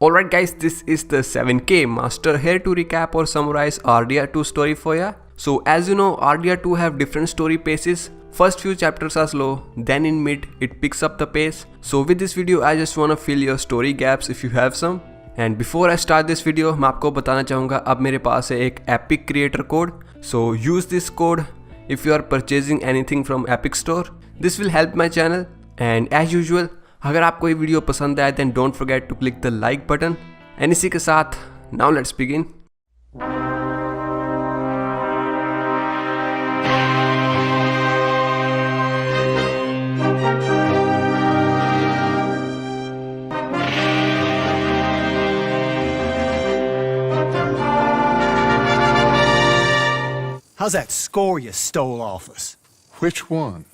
Alright guys, this is the 7K Master here to recap or summarize RDR2 story for ya. So as you know, RDR2 have different story paces. First few chapters are slow, then in mid it picks up the pace. So with this video I just wanna fill your story gaps if you have some. And before I start this video, मैं आपको बताना चाहूँगा अब मेरे पास है एक Epic Creator Code. So use this code if you are purchasing anything from Epic Store. This will help my channel. And as usual, अगर आपको ये वीडियो पसंद आए then don't forget to click the like button. And इसी के साथ now let's begin. How's that score you stole off us? Which one?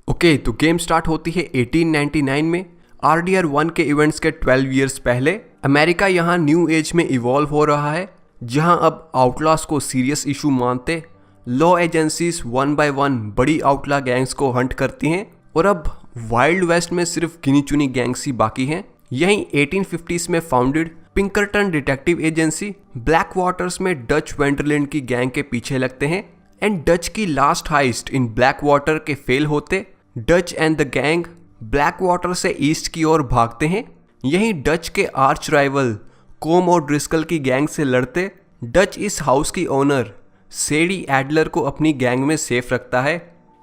Okay, तो game start होती है 1899 में। RDR 1 के इवेंट्स के 12 इयर्स पहले अमेरिका यहाँ न्यू एज में इवॉल्व हो रहा है, जहाँ अब आउटलास को सीरियस इशू मानते law agencies one by one बड़ी आउटला गैंग्स को हंट करती हैं और अब वाइल्ड वेस्ट में सिर्फ गिनी चुनी गैंग्स ही बाकी हैं। यहीं 1850s में founded Pinkerton detective agency Blackwaters में डच वेंडरलैंड की गैंग के पीछे लगते हैं एंड डच की last heist in Blackwater के फेल होते Dutch and the gang Blackwater से ईस्ट की ओर भागते हैं। यहीं डच के आर्च राइवल कोम और ड्रिस्कल की गैंग से लड़ते डच इस हाउस की ओनर सेडी एडलर को अपनी गैंग में सेफ रखता है।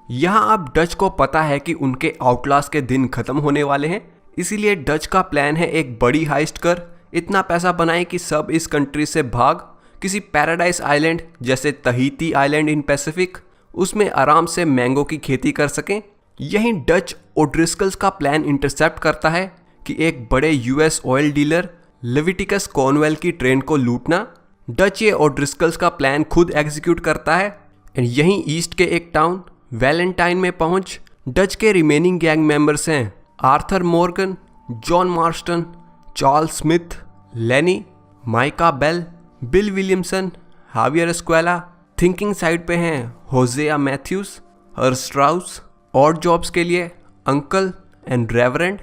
यहाँ अब डच को पता है कि उनके आउटलास के दिन खत्म होने वाले हैं, इसीलिए डच का प्लान है एक बड़ी हाइस्ट कर इतना पैसा बनाए कि सब इस कंट्री से भाग किसी पैराडाइज आइलैंड जैसे तहीती आइलैंड इन पैसिफिक, उसमें आराम से मैंगो की खेती कर सकें। यहीं डच ओड्रिस्कल्स का प्लान इंटरसेप्ट करता है कि एक बड़े US oil dealer Leviticus Cornwell की ट्रेन को लूटना। डच ये ओड्रिस्कल्स का प्लान खुद एग्जीक्यूट करता है एंड यहीं ईस्ट के एक टाउन वैलेंटाइन में पहुंच डच के रिमेनिंग गैंग मेंबर्स हैं Arthur Morgan, John Marston, Charles Smith, Lenny, Micah Bell, Bill Williamson, Javier Escuella. Thinking side पे हैं Hosea Matthews, Herr Strauss. Odd jobs के लिए uncle and reverend.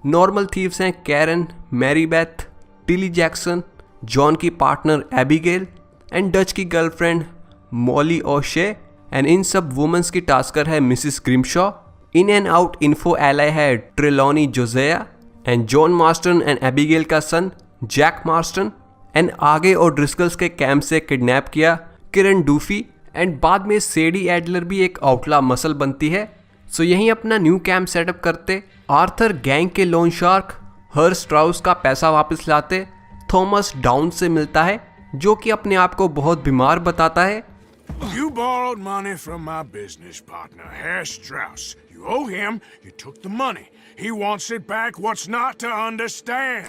Normal thieves हैं Karen, Marybeth, Tilly Jackson, John की partner Abigail and Dutch की girlfriend Molly O'Shea. And इन सब women's की टास्कर है Mrs Grimshaw. In and out info ally है Trelawny जोजेया and John Marston and Abigail का सन जैक मार्स्टन। एंड आगे और ड्रिस्कल्स के कैंप से किडनैप किया किरण डूफी एंड बाद में सेडी एडलर भी एक आउटला मसल बनती है। सो यहीं अपना न्यू कैंप सेटअप करते आर्थर गैंग के लोन शार्क हर स्ट्राउस का पैसा वापस लाते थॉमस डाउन से मिलता है जो कि अपने आप को बहुत बीमार बताता है। You borrowed money from my business partner, Herr Strauss. You owe him, you took the money. He wants it back, what's not to understand?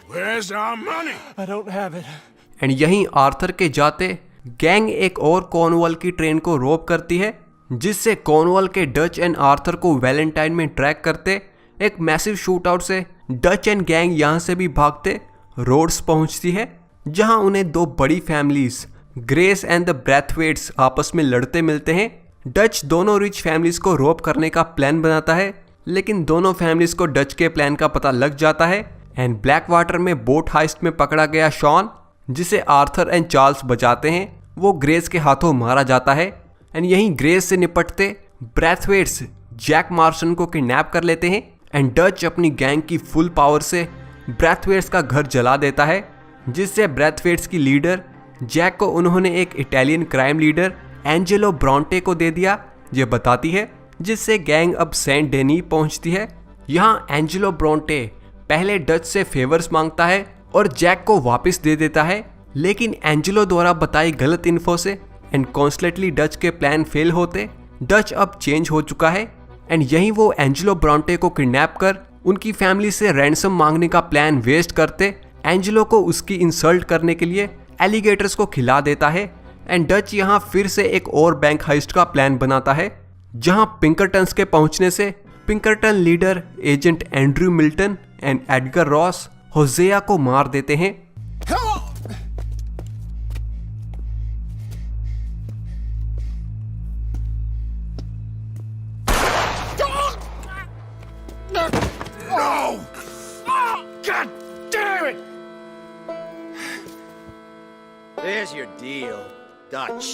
Where's our money? I don't have it. And यहीं Arthur के जाते gang एक और Cornwall की train को रोक करती है, जिससे कॉर्नवॉल के डच एंड आर्थर को वैलेंटाइन में ट्रैक करते एक मैसिव शूट आउट से डच एंड गैंग यहाँ से भी भागते रोड्स पहुँचती है, जहाँ उन्हें दो बड़ी फैमिलीज ग्रेस एंड द ब्रैथवेट्स आपस में लड़ते मिलते हैं। डच दोनों रिच फैमिलीज को रोप करने का प्लान बनाता है, लेकिन दोनों फैमिलीज को डच के प्लान का पता लग जाता है एंड ब्लैक वाटर में बोट हाइस्ट में पकड़ा गया शॉन, जिसे आर्थर एंड चार्ल्स बचाते हैं, वो ग्रेस के हाथों मारा जाता है। एंड यहीं ग्रेस से निपटते ब्रैथवेट्स जैक मार्शन को किडनैप कर लेते हैं एंड डच अपनी गैंग की फुल पावर से ब्रैथवेट्स का घर जला देता है, जिससे ब्रैथवेट्स की लीडर जैक को उन्होंने एक Italian crime leader Angelo Brontë को दे दिया, ये बताती है, जिससे गैंग अब सेंट डेनी पहुंचती है। यहाँ एंजेलो ब्रॉन्टे पहले डच से फेवर्स मांगता है और जैक को वापस दे देता है, लेकिन एंजेलो द्वारा बताई गलत इन्फो से एंड कॉन्स्टेंटली डच के प्लान फेल होते डच अब चेंज हो चुका है एंड यहीं वो एंजेलो ब्रॉन्टे को किडनैप कर उनकी फैमिली से रैंसम मांगने का प्लान वेस्ट करते एंजेलो को उसकी इंसल्ट करने के लिए एलिगेटर्स को खिला देता है एंड डच यहाँ फिर से एक और बैंक हाइस्ट का प्लान बनाता है, जहां पिंकरटन्स के पहुंचने से Pinkerton leader agent Andrew Milton and Edgar Ross Hosea को मार देते हैं। God damn it! There's your deal, Dutch.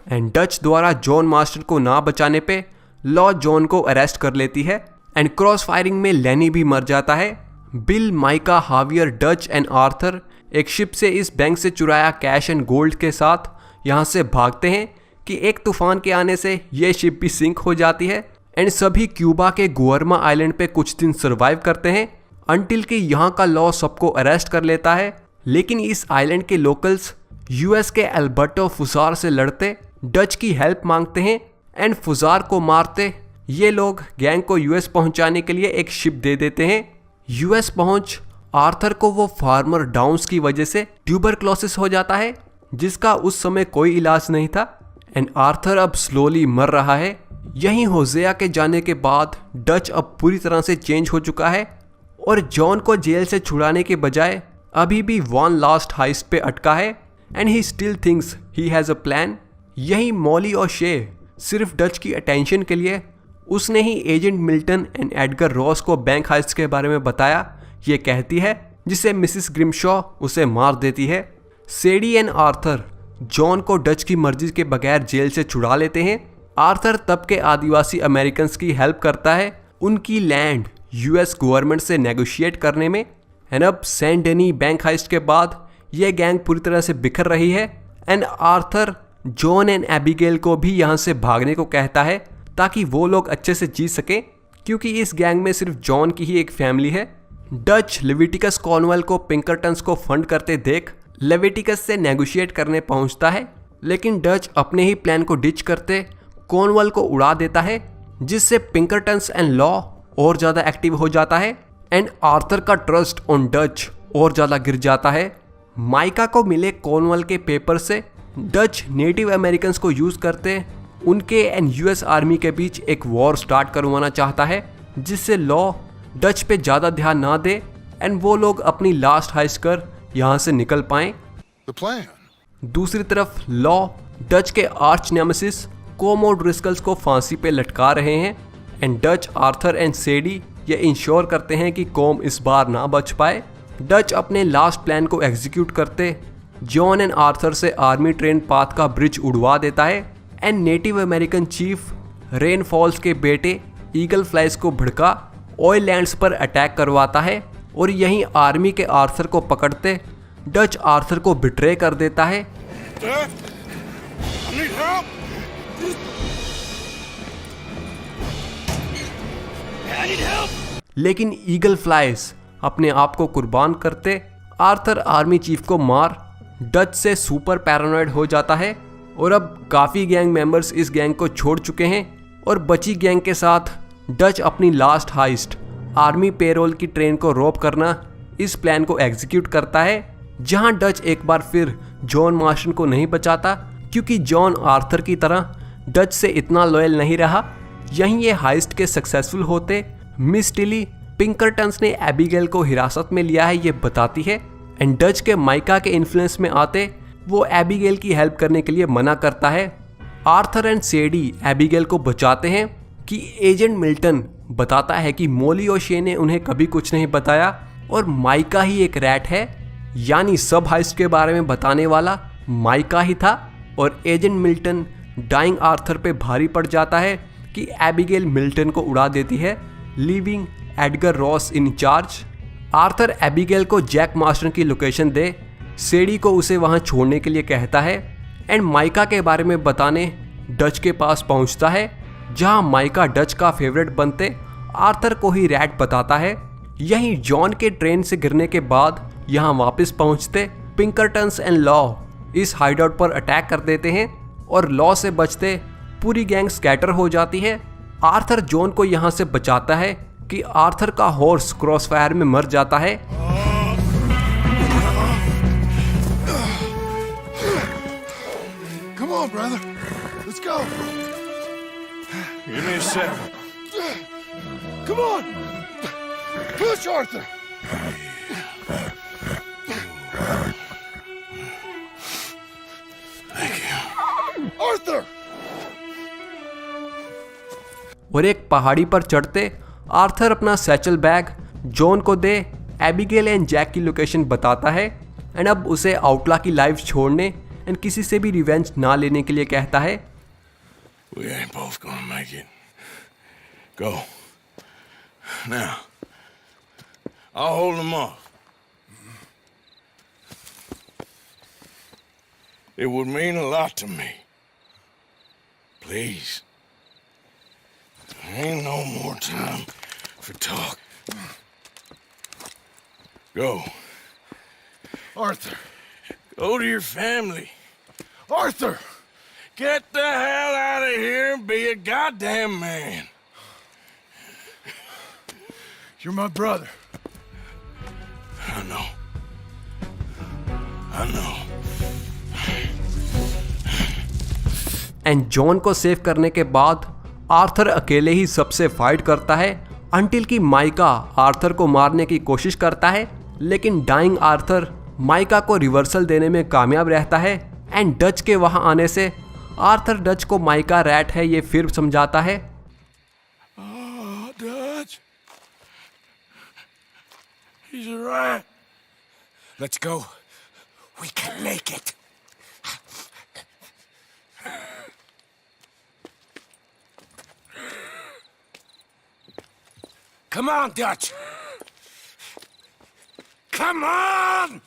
And Dutch द्वारा जॉन मास्टर को ना बचाने पे लॉ जॉन को अरेस्ट कर लेती है एंड क्रॉस फायरिंग में लेनी भी मर जाता है। Bill, mica, हावियर, Dutch and Arthur एक शिप से इस बैंक से चुराया कैश एंड गोल्ड के साथ यहाँ से भागते हैं कि एक तूफान के आने से ये शिप भी सिंक हो जाती है एंड सभी क्यूबा के गुअर्मा आइलैंड पे कुछ दिन सरवाइव करते हैं अंटिल कि यहाँ का लॉ सबको अरेस्ट कर लेता है। लेकिन इस आइलैंड के लोकल्स यूएस के अल्बर्टो फुजार से लड़ते डच की हेल्प मांगते हैं एंड फुजार को मारते ये लोग गैंग को यूएस पहुंचाने के लिए एक शिप दे देते हैं। यूएस पहुंच आर्थर को वो फार्मर डाउन्स की वजह से ट्यूबरक्लोसिस हो जाता है, जिसका उस समय कोई इलाज नहीं था एंड आर्थर अब स्लोली मर रहा है। यहीं होजेया के जाने के बाद डच अब पूरी तरह से चेंज हो चुका है और जॉन को जेल से छुड़ाने के बजाय अभी भी वन लास्ट हाइस्ट पे अटका है and he still thinks he has a plan. यहीं मॉली और शे सिर्फ डच की अटेंशन के लिए उसने ही agent Milton and Edgar Ross को बैंक हाइस्ट के बारे में बताया, ये कहती है, जिसे मिसिस ग्रिमशॉ उसे मार देती है। सेडी एंड आर्थर जॉन को डच की मर्जी के बगैर जेल से छुड़ा लेते हैं। आर्थर तब के आदिवासी अमेरिकन की हेल्प करता है उनकी लैंड यूएस गवर्नमेंट से नेगोशिएट करने में एंड अब सेंट डेनी बैंक हाइस्ट के बाद यह गैंग पूरी तरह से बिखर रही है and Arthur John and Abigail को भी यहाँ से भागने को कहता है ताकि वो लोग अच्छे से जी सके, क्योंकि इस गैंग में सिर्फ जॉन की ही एक फैमिली है। डच लेविटिकस कॉर्नवेल को पिंकरटन्स को फंड करते देख लेविटिकस से नेगोशिएट करने पहुंचता है, लेकिन डच अपने ही प्लान को डिच करते कॉर्नवेल को उड़ा देता है, जिससे पिंकरटन्स एंड लॉ और ज़्यादा एक्टिव हो जाता है एंड आर्थर का ट्रस्ट ऑन डच और ज़्यादा गिर जाता है। माइका को मिले कॉर्नवेल के पेपर से डच नेटिव अमेरिकन्स को यूज़ करते उनके एंड यूएस आर्मी के बीच एक वॉर स्टार्ट करवाना चाहता है, जिससे लॉ डच पे ज़्यादा ध्यान ना दे एंड वो लोग अपनी लास्ट हाइस्ट कर यहाँ से निकल पाएं। दूसरी तरफ लॉ डच के आर्च नेमेसिस कोमोड रिस्कल्स को फांसी पे लटका रहे हैं एंड डच, आर्थर एंड सेडी ये इंश्योर करते हैं कि कॉम इस बार ना बच पाए। डच अपने लास्ट प्लान को एग्जीक्यूट करते जॉन एंड आर्थर से आर्मी ट्रेन पाथ का ब्रिज उड़वा देता है and native American chief rain false के बेटे ईगल फ्लाइज को भड़का ऑयल लैंड्स पर अटैक करवाता है और यहीं आर्मी के आर्थर को पकड़ते डच आर्थर को बिट्रे कर देता है। लेकिन ईगल फ्लाइज अपने आप को कुर्बान करते आर्थर आर्मी चीफ को मार डच से सुपर पैरानॉइड हो जाता है और अब काफ़ी गैंग मेंबर्स इस गैंग को छोड़ चुके हैं और बची गैंग के साथ डच अपनी लास्ट हाइस्ट आर्मी पेरोल की ट्रेन को रोप करना इस प्लान को एग्जीक्यूट करता है, जहां डच एक बार फिर जॉन मार्शन को नहीं बचाता क्योंकि जॉन आर्थर की तरह डच से इतना लॉयल नहीं रहा। यहीं ये हाइस्ट के सक्सेसफुल होते मिस टिली पिंकरटन्स ने एबिगेल को हिरासत में लिया है ये बताती है एंड डच के माइका के इन्फ्लुएंस में आते वो एबिगेल की हेल्प करने के लिए मना करता है। आर्थर एंड सेडी एबिगेल को बचाते हैं कि एजेंट मिल्टन बताता है कि मोली और शे ने उन्हें कभी कुछ नहीं बताया और माइका ही एक रैट है, यानी सब हाइस्ट के बारे में बताने वाला माइका ही था। और एजेंट मिल्टन डाइंग आर्थर पे भारी पड़ जाता है कि एबिगेल मिल्टन को उड़ा देती है, leaving Edgar Ross in charge. Arthur Abigail को जैक मास्टर की लोकेशन दे सेडी को उसे वहां छोड़ने के लिए कहता है एंड माइका के बारे में बताने डच के पास पहुंचता है, जहां माइका डच का फेवरेट बनते आर्थर को ही रैट बताता है। यहीं जॉन के ट्रेन से गिरने के बाद यहां वापस पहुंचते पिंकरटन्स एंड लॉ इस हाइडआउट पर अटैक कर देते हैं और लॉ से बचते पूरी गैंग स्कैटर हो जाती है। आर्थर जॉन को यहां से बचाता है कि आर्थर का हॉर्स क्रॉसफायर में मर जाता है। Come on, brother. Let's go. Give me a second. Come on. Push, Arthur. Thank you. Arthur! और एक पहाड़ी पर चढ़ते आर्थर अपना सैचल बैग जॉन को दे एबिगेल एंड जैक की लोकेशन बताता है एंड अब उसे आउटला की लाइफ छोड़ने एंड किसी से भी रिवेंज ना लेने के लिए कहता है। We ain't both gonna make it. Go. Now, I'll hold them off. It would mean a lot to me. Please. There ain't no more time for talk. Go. Arthur! Go to your family. Arthur! Get the hell out of here and be a goddamn man. You're my brother. I know. I know. And John को save करने के बाद Arthur अकेले ही सबसे fight करता है until कि mica Arthur को मारने की कोशिश करता है, लेकिन डाइंग आर्थर माइका को रिवर्सल देने में कामयाब रहता है एंड डच के वहां आने से आर्थर डच को माइका रैट है ये फिर समझाता है। Oh, Dutch. He's a rat. Let's go. We can make it. Come on, Dutch. Come on!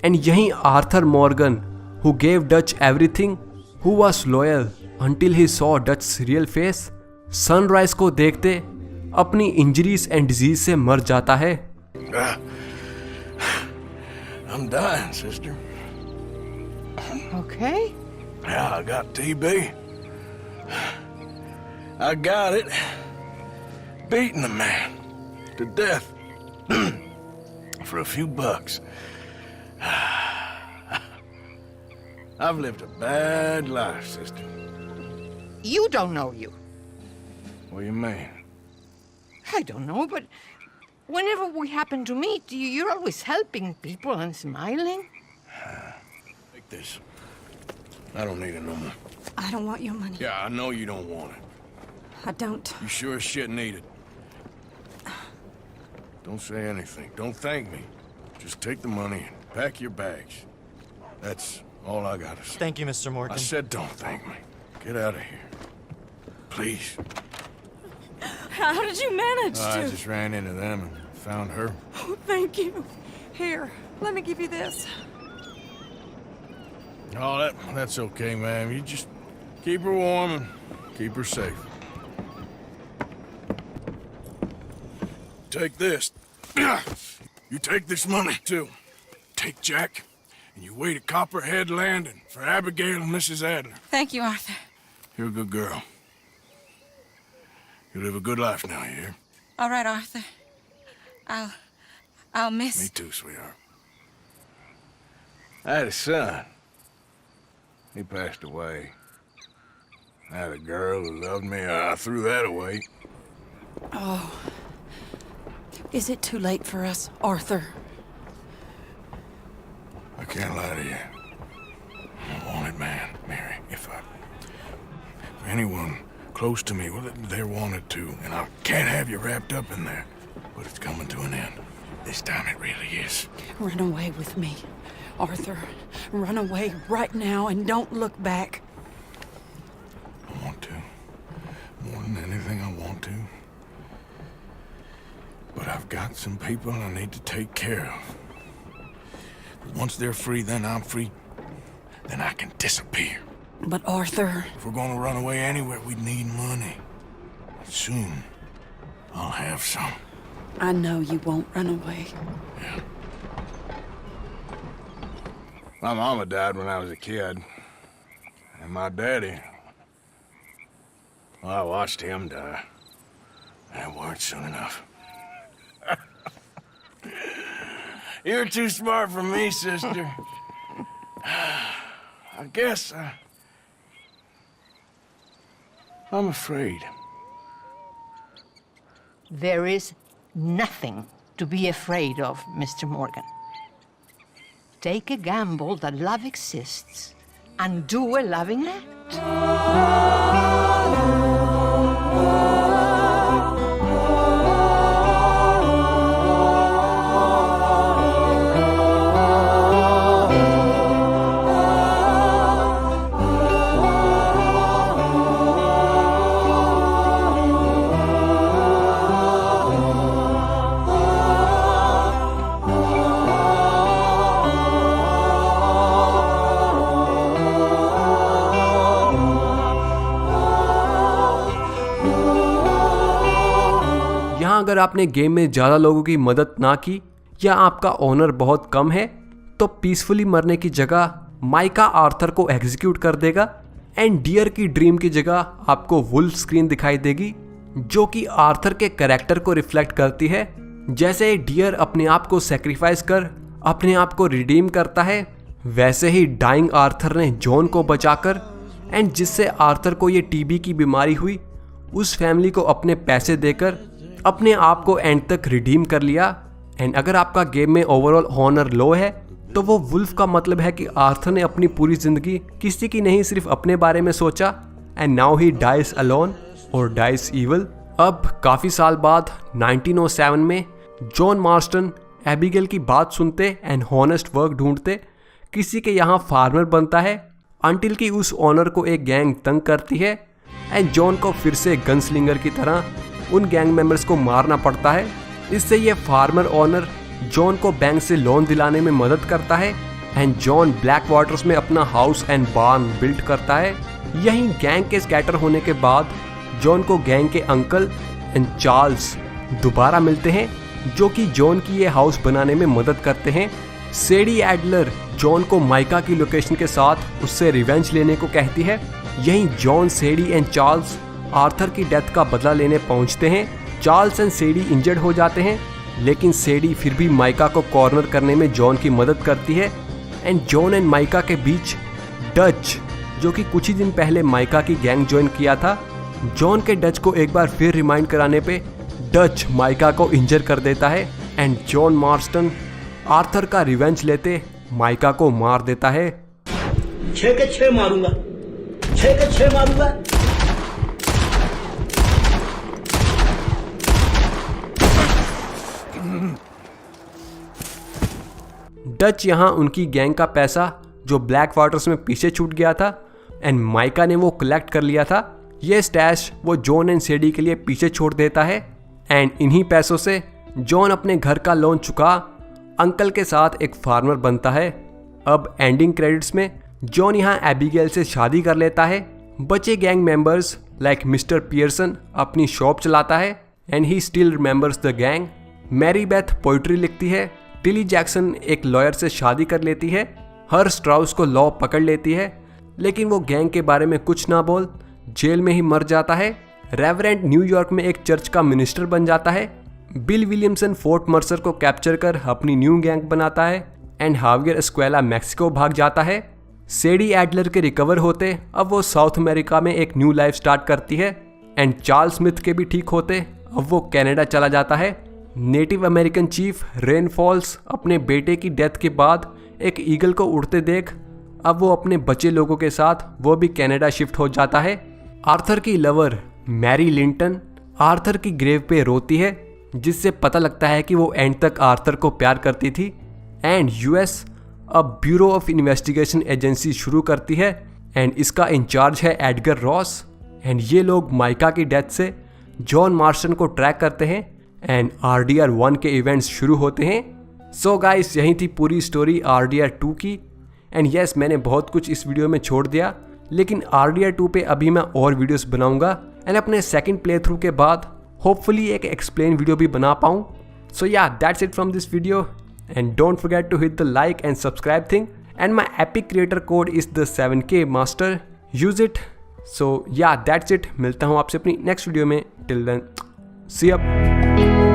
And यहीं Arthur Morgan who gave Dutch everything who was loyal until he saw Dutch's real face sunrise को देखते अपनी injuries and disease से मर जाता है। I'm dying, sister. Okay. Yeah, I got TB. I got it. Beating a man to death for a few bucks. I've lived a bad life, sister. You don't know you. What do you mean? I don't know, but whenever we happen to meet, you're always helping people and smiling. Take this. I don't need it no more. I don't want your money. Yeah, I know you don't want it. I don't. You sure as shit need it. Don't say anything. Don't thank me. Just take the money and pack your bags. That's all I gotta say. Thank you, Mr. Morgan. I said don't thank me. Get out of here. Please. How did you manage I to? just ran into them and found her. Oh, thank you. Here, let me give you this. Oh, that's okay, ma'am. You just keep her warm and keep her safe. Take this. You take this money, too. Take Jack, and you wait at Copperhead Landing for Abigail and Mrs. Adler. Thank you, Arthur. You're a good girl. You live a good life now, you hear? All right, Arthur. I'll miss. Me too, sweetheart. I had a son. He passed away. I had a girl who loved me. I threw that away. Oh. Is it too late for us, Arthur? I can't lie to you. I'm a wanted man, Mary. If anyone close to me, well, they're wanted too. And I can't have you wrapped up in there. But it's coming to an end. This time it really is. Run away with me, Arthur. Run away right now and don't look back. I want to. More than anything I want to. But I've got some people I need to take care of. But once they're free, then I'm free. Then I can disappear. But Arthur... If we're gonna run away anywhere, we need money. Soon, I'll have some. I know you won't run away. Yeah. My mama died when I was a kid. And my daddy... Well, I watched him die. That weren't soon enough. You're too smart for me, sister. I guess I'm afraid. There is nothing to be afraid of, Mr. Morgan. Take a gamble that love exists and do a loving act. अगर आपने game में ज़्यादा लोगों की मदद ना की या आपका ऑनर बहुत कम है तो पीसफुली मरने की जगह माइका आर्थर को एग्जीक्यूट कर देगा एंड डियर की ड्रीम की जगह आपको वुल्फ स्क्रीन दिखाई देगी जो कि आर्थर के कैरेक्टर को रिफ्लेक्ट करती है। जैसे डियर अपने आप को सेक्रीफाइस कर अपने आप को रिडीम करता है, वैसे ही डाइंग आर्थर ने जॉन को बचाकर एंड जिससे आर्थर को ये टीबी की बीमारी हुई उस फैमिली को अपने पैसे देकर अपने आप को एंड तक रिडीम कर लिया। एंड अगर आपका गेम में ओवरऑल ऑनर लो है तो वो वुल्फ का मतलब है कि आर्थर ने अपनी पूरी जिंदगी किसी की नहीं सिर्फ अपने बारे में सोचा and now he dies alone और डाइज इविल। अब काफ़ी साल बाद 1907 में जॉन मार्स्टन एबिगेल की बात सुनते एंड हॉनेस्ट वर्क ढूंढते किसी के यहाँ फार्मर बनता है अंटिल कि उस ऑनर को एक गैंग तंग करती है एंड जॉन को फिर से गनस्लिंगर की तरह उन गैंग मेंबर्स को मारना पड़ता है। इससे ये फार्मर ऑनर जॉन को बैंक से लोन दिलाने में मदद करता है एंड जॉन ब्लैक वाटर्स में अपना हाउस एंड बार्न बिल्ड करता है। यहीं गैंग के स्कैटर होने के बाद जॉन को गैंग के अंकल एंड चार्ल्स दोबारा मिलते हैं जो कि जॉन की ये हाउस बनाने में मदद करते हैं। सेडी एडलर जॉन को माइका की लोकेशन के साथ उससे रिवेंज लेने को कहती है। यहीं जॉन, सेडी एंड चार्ल्स आर्थर की डेथ का बदला लेने पहुंचते हैं। चार्ल्स एंड सेडी इंजर्ड हो जाते हैं लेकिन सेडी फिर भी माइका को कॉर्नर करने में जॉन की मदद करती है एंड जॉन एंड माइका के बीच डच जो कि कुछ ही दिन पहले माइका की गैंग ज्वाइन किया था, जॉन के डच को एक बार फिर रिमाइंड कराने पे डच माइका को इंजर कर देता है एंड जॉन मार्स्टन आर्थर का रिवेंज लेते माइका को मार देता है। 6 के 6 मारूंगा, 6 के 6 मारूंगा। डच यहाँ उनकी गैंग का पैसा जो ब्लैक वाटर्स में पीछे छूट गया था एंड माइका ने वो कलेक्ट कर लिया था, ये स्टैश वो जॉन एंड सेडी के लिए पीछे छोड़ देता है एंड इन्हीं पैसों से जॉन अपने घर का लोन चुका अंकल के साथ एक फार्मर बनता है। अब एंडिंग क्रेडिट्स में जॉन यहाँ एबिगेल से शादी कर लेता है। बचे gang members like mister Pearson अपनी शॉप चलाता है and he still remembers the gang. Mary Beth poetry लिखती है। टिली जैक्सन एक लॉयर से शादी कर लेती है। हर स्ट्राउस को लॉ पकड़ लेती है लेकिन वो गैंग के बारे में कुछ ना बोल जेल में ही मर जाता है। रेवरेंड न्यूयॉर्क में एक चर्च का मिनिस्टर बन जाता है। बिल विलियमसन फोर्ट मर्सर को कैप्चर कर अपनी न्यू गैंग बनाता है एंड हावियर एस्क्वेला मैक्सिको भाग जाता है। सेडी एडलर के रिकवर होते अब वो साउथ अमेरिका में एक न्यू लाइफ स्टार्ट करती है एंड चार्ल्स स्मिथ के भी ठीक होते अब वो कनाडा चला जाता है। Native American chief rain false अपने बेटे की डेथ के बाद एक ईगल को उड़ते देख अब वो अपने बचे लोगों के साथ वो भी कनाडा शिफ्ट हो जाता है। आर्थर की लवर मैरी लिंटन आर्थर की ग्रेव पे रोती है। जिससे पता लगता है कि वो एंड तक आर्थर को प्यार करती थी। एंड यूएस अब ब्यूरो ऑफ इन्वेस्टिगेशन एजेंसी शुरू करती है एंड इसका इंचार्ज है एडगर रॉस। एंड ये लोग माइका की डेथ से जॉन मार्शन को ट्रैक करते हैं एंड RDR 1 के इवेंट्स शुरू होते हैं। सो गाइस, यही थी पूरी स्टोरी RDR 2 की। एंड यस, मैंने बहुत कुछ इस वीडियो में छोड़ दिया, लेकिन RDR 2 पे अभी मैं और वीडियोस बनाऊंगा एंड अपने सेकंड प्ले थ्रू के बाद होपफुली एक एक्सप्लेन वीडियो भी बना पाऊँ। So yeah, that's it from this video and don't forget to hit the like and subscribe thing and my epic creator code is the 7K master, use it. So yeah, that's it. मिलता हूँ आपसे अपनी next video में। Till then, see you.